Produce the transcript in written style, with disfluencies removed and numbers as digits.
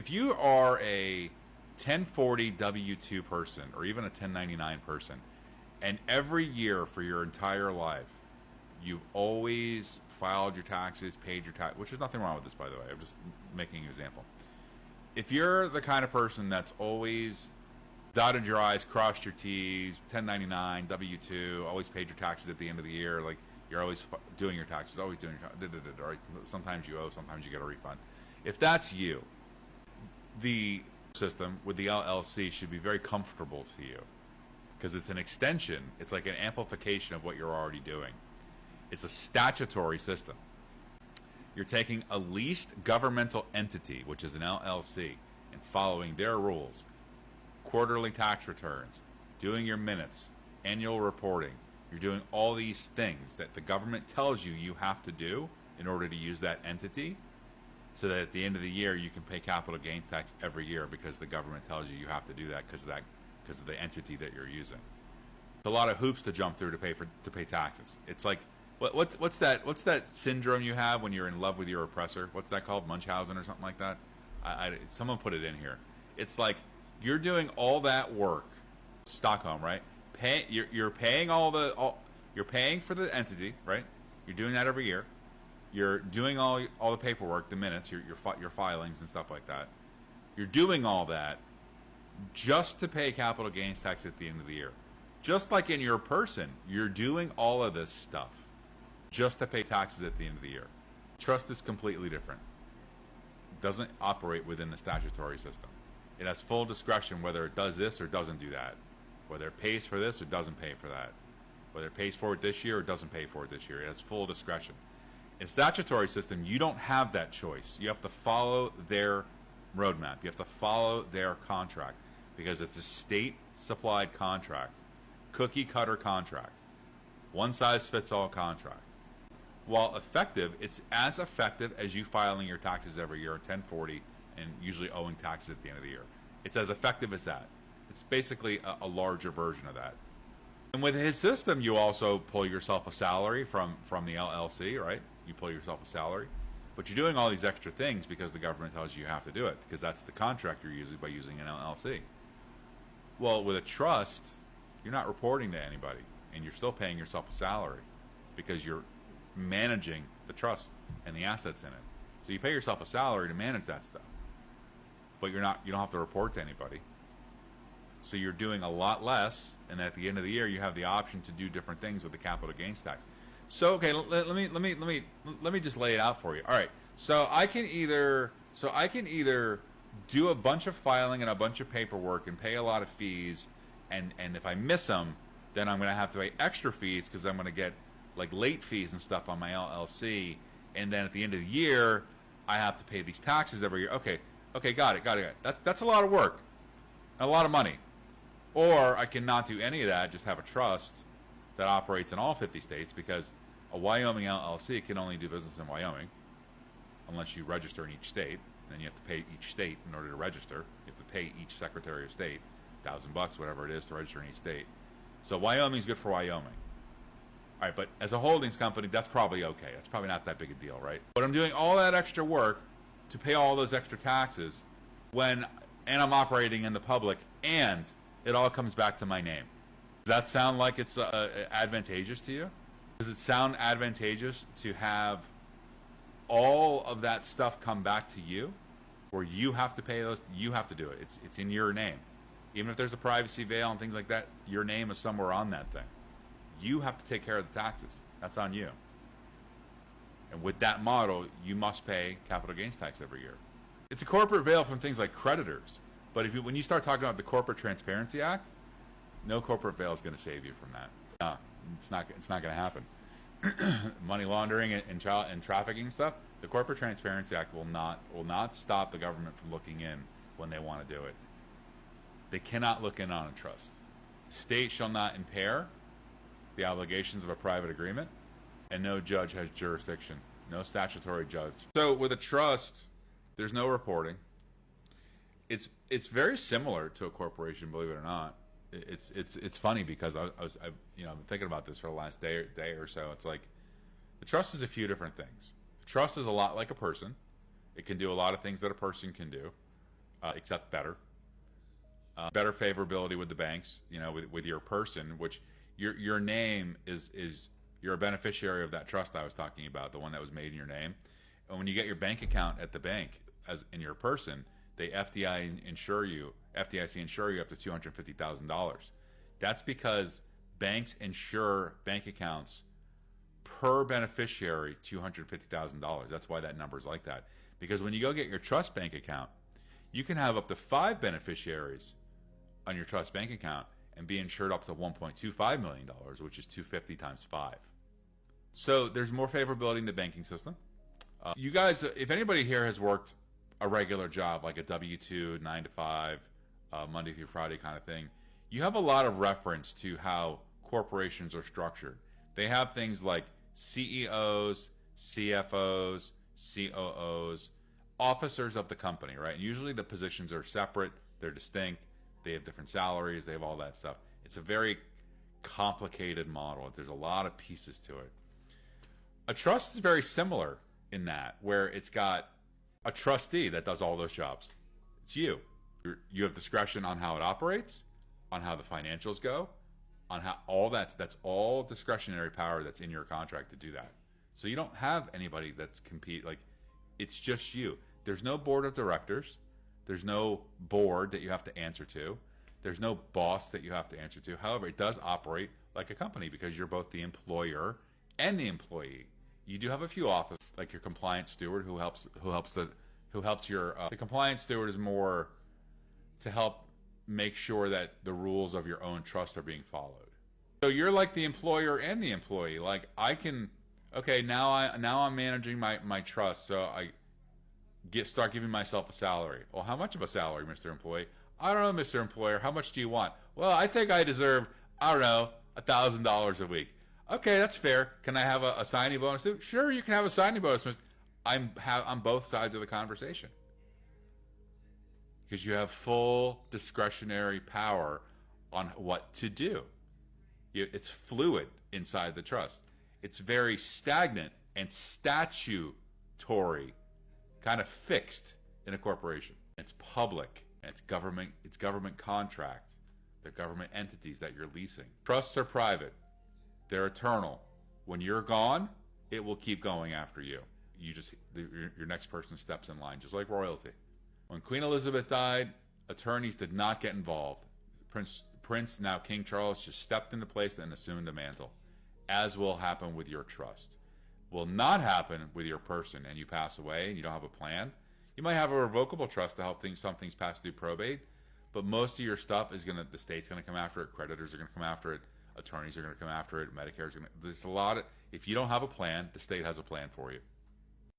if you are a 1040 W-2 person or even a 1099 person, and every year for your entire life, you've always filed your taxes, paid your tax, which is nothing wrong with this, by the way. I'm just making an example. If you're the kind of person that's always dotted your I's, crossed your T's, 1099, W-2, always paid your taxes at the end of the year, like you're always doing your taxes, always doing your taxes, right? Sometimes you owe, sometimes you get a refund. If that's you, the system with the LLC should be very comfortable to you because it's an extension. It's like an amplification of what you're already doing. It's a statutory system. You're taking a leased governmental entity, which is an LLC, and following their rules, quarterly tax returns, doing your minutes, annual reporting. You're doing all these things that the government tells you you have to do in order to use that entity, so that at the end of the year you can pay capital gains tax every year because the government tells you you have to do that because of the entity that you're using. It's a lot of hoops to jump through to pay taxes. It's like what's that syndrome you have when you're in love with your oppressor? What's that called? Munchausen or something like that? Someone put it in here. It's like you're doing all that work, Stockholm, right? You're paying you're paying for the entity, right? You're doing that every year. You're doing all the paperwork, the minutes, your filings and stuff like that. You're doing all that just to pay capital gains tax at the end of the year. Just like in your person, you're doing all of this stuff just to pay taxes at the end of the year. Trust is completely different. It doesn't operate within the statutory system. It has full discretion whether it does this or doesn't do that. Whether it pays for this or doesn't pay for that. Whether it pays for it this year or doesn't pay for it this year. It has full discretion. In statutory system, you don't have that choice. You have to follow their roadmap. You have to follow their contract because it's a state-supplied contract, cookie-cutter contract, one-size-fits-all contract. While effective, it's as effective as you filing your taxes every year, 1040, and usually owing taxes at the end of the year. It's as effective as that. It's basically a larger version of that. And with his system, you also pull yourself a salary from the LLC, right? You pull yourself a salary. But you're doing all these extra things because the government tells you have to do it, because that's the contract you're using by using an LLC. Well, with a trust, you're not reporting to anybody, and you're still paying yourself a salary because you're managing the trust and the assets in it. So you pay yourself a salary to manage that stuff. But you don't have to report to anybody. So you're doing a lot less, and at the end of the year, you have the option to do different things with the capital gains tax. So okay, let me just lay it out for you. All right, so I can either do a bunch of filing and a bunch of paperwork and pay a lot of fees, and if I miss them, then I'm going to have to pay extra fees because I'm going to get like late fees and stuff on my LLC, and then at the end of the year, I have to pay these taxes every year. Okay, got it. That's a lot of work, a lot of money. Or I can not do any of that, just have a trust that operates in all 50 states, because a Wyoming LLC can only do business in Wyoming unless you register in each state. Then you have to pay each state in order to register. You have to pay each Secretary of State $1,000, whatever it is, to register in each state. So Wyoming's good for Wyoming. All right, but as a holdings company, that's probably okay. That's probably not that big a deal, right? But I'm doing all that extra work to pay all those extra taxes and I'm operating in the public, and it all comes back to my name. Does that sound like it's advantageous to you? Does it sound advantageous to have all of that stuff come back to you, where you have to pay those? You have to do it. It's in your name. Even if there's a privacy veil and things like that, your name is somewhere on that thing. You have to take care of the taxes. That's on you. And with that model, you must pay capital gains tax every year. It's a corporate veil from things like creditors. But when you start talking about the Corporate Transparency Act, no corporate veil is going to save you from that. No, it's not going to happen. Money laundering and trafficking stuff, the Corporate Transparency Act will not stop the government from looking in when they want to do it. They cannot look in on a trust. State shall not impair the obligations of a private agreement, and no judge has jurisdiction. No statutory judge. So with a trust, there's no reporting. It's very similar to a corporation, believe it or not. It's funny because I've been thinking about this for the last day or so. It's like the trust is a few different things. The trust is a lot like a person. It can do a lot of things that a person can do. except better. Better favorability with the banks, you know, with your person, which your name is you're a beneficiary of that trust I was talking about, the one that was made in your name. And when you get your bank account at the bank as in your person, they FDIC insure you up to $250,000. That's because banks insure bank accounts per beneficiary $250,000. That's why that number is like that. Because when you go get your trust bank account, you can have up to 5 beneficiaries on your trust bank account and be insured up to $1.25 million, which is 250 times 5. So there's more favorability in the banking system. You guys, if anybody here has worked a regular job, like a W-2, 9 to 5, Monday through Friday kind of thing, you have a lot of reference to how corporations are structured. They have things like CEOs, CFOs, COOs, officers of the company, right? And usually the positions are separate, they're distinct, they have different salaries, they have all that stuff. It's a very complicated model. There's a lot of pieces to it. A trust is very similar in that, where it's got a trustee that does all those jobs. It's you. You have discretion on how it operates, on how the financials go, on how all that's all discretionary power that's in your contract to do that. So you don't have anybody that's it's just you. There's no board of directors. There's no board that you have to answer to. There's no boss that you have to answer to. However, it does operate like a company because you're both the employer and the employee. You do have a few offices, like your compliance steward, who helps your. The compliance steward is more to help make sure that the rules of your own trust are being followed. So you're like the employer and the employee. Like now I'm managing my trust, so I start giving myself a salary. Well, how much of a salary, Mr. Employee? I don't know, Mr. Employer. How much do you want? Well, I think I deserve, I don't know, $1,000 a week. Okay, that's fair. Can I have a signing bonus? Sure, you can have a signing bonus. I'm on both sides of the conversation because you have full discretionary power on what to do. It's fluid inside the trust. It's very stagnant and statutory, kind of fixed in a corporation. It's public. And it's government contract. They're government entities that you're leasing. Trusts are private. They're eternal. When you're gone, it will keep going after you. Your next person steps in line, just like royalty. When Queen Elizabeth died, attorneys did not get involved. Prince, now King Charles, just stepped into place and assumed the mantle, as will happen with your trust. Will not happen with your person and you pass away and you don't have a plan. You might have a revocable trust to help some things pass through probate, but most of your stuff the state's going to come after it, creditors are going to come after it, attorneys are going to come after it, Medicare's going to, if you don't have a plan, the state has a plan for you.